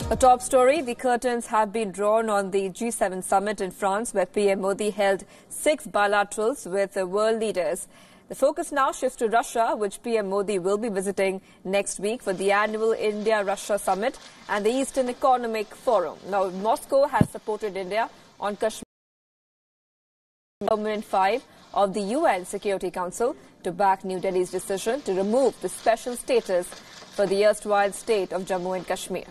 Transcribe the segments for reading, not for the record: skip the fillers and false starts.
A top story, the curtains have been drawn on the G7 summit in France, where PM Modi held 6 bilaterals with world leaders. The focus now shifts to Russia, which PM Modi will be visiting next week for the annual India-Russia summit and the Eastern Economic Forum. Now, Moscow has supported India on Kashmir Amendment 5 of the UN Security Council to back New Delhi's decision to remove the special status for the erstwhile state of Jammu and Kashmir.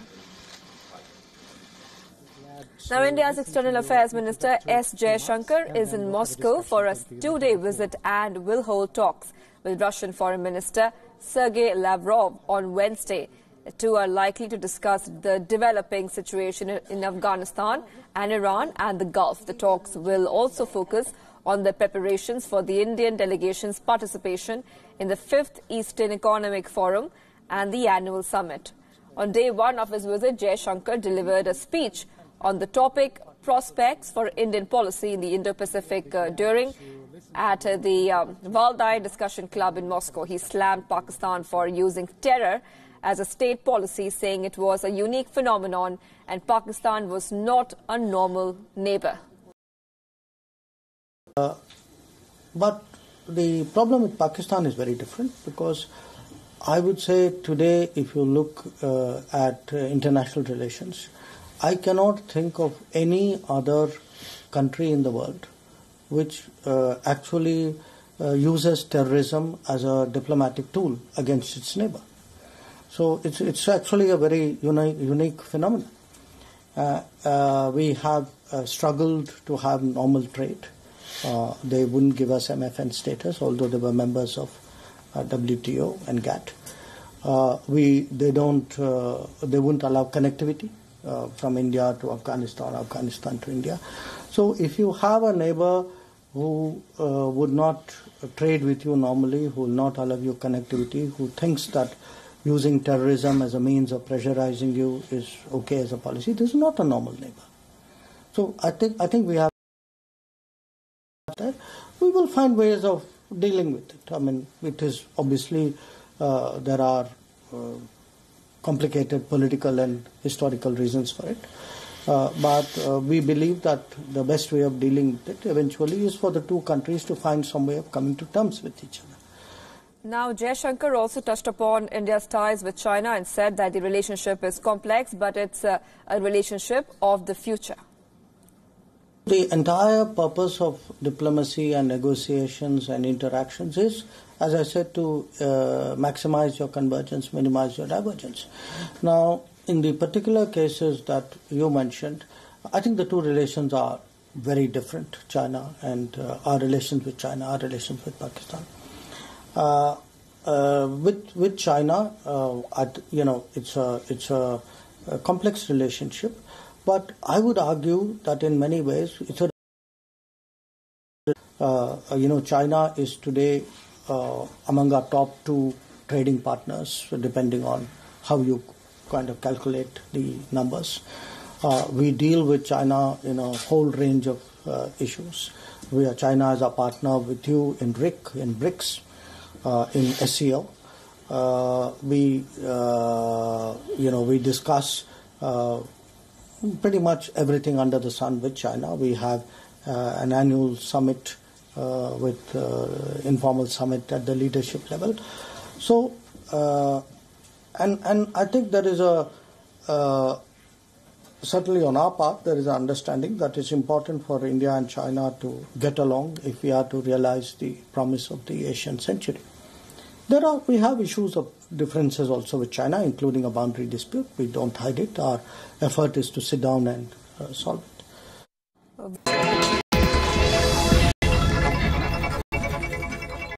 Now, India's External Affairs Minister S Jaishankar is in Moscow for a 2-day visit and will hold talks with Russian Foreign Minister Sergei Lavrov on Wednesday. The two are likely to discuss the developing situation in Afghanistan and Iran and the Gulf. The talks will also focus on the preparations for the Indian delegation's participation in the 5th Eastern Economic Forum and the annual summit. On day 1 of his visit, Jaishankar delivered a speech on the topic prospects for Indian policy in the Indo-Pacific during at the Valdai Discussion Club in Moscow. He slammed Pakistan for using terror as a state policy, saying it was a unique phenomenon and Pakistan was not a normal neighbour. But the problem with Pakistan is very different, because I would say today, if you look at international relations, I cannot think of any other country in the world which actually uses terrorism as a diplomatic tool against its neighbor. So it's actually a very unique phenomenon. We have struggled to have normal trade. They wouldn't give us MFN status, although they were members of WTO and GATT. They wouldn't allow connectivity from India to Afghanistan, Afghanistan to India. So if you have a neighbor who would not trade with you normally, who will not allow you connectivity, who thinks that using terrorism as a means of pressurizing you is okay as a policy, this is not a normal neighbor. So I think we have that. We will find ways of dealing with it. I mean, it is obviously there are complicated political and historical reasons for it. But we believe that the best way of dealing with it eventually is for the two countries to find some way of coming to terms with each other. Now, Jaishankar also touched upon India's ties with China and said that the relationship is complex, but it's a relationship of the future. The entire purpose of diplomacy and negotiations and interactions is, as I said, to maximize your convergence, minimize your divergence. Now, in the particular cases that you mentioned, I think the two relations are very different, China and our relations with China, our relations with Pakistan. With China, it's a complex relationship, but I would argue that in many ways, it's China is today among our top 2 trading partners, depending on how you kind of calculate the numbers. We deal with China in a whole range of issues. China is a partner with you in BRICS, in SCO. We discuss pretty much everything under the sun with China. We have an annual summit informal summit at the leadership level. So, and I think there is certainly on our part, there is an understanding that it's important for India and China to get along if we are to realize the promise of the Asian century. We have issues of differences also with China, including a boundary dispute. We don't hide it. Our effort is to sit down and solve it.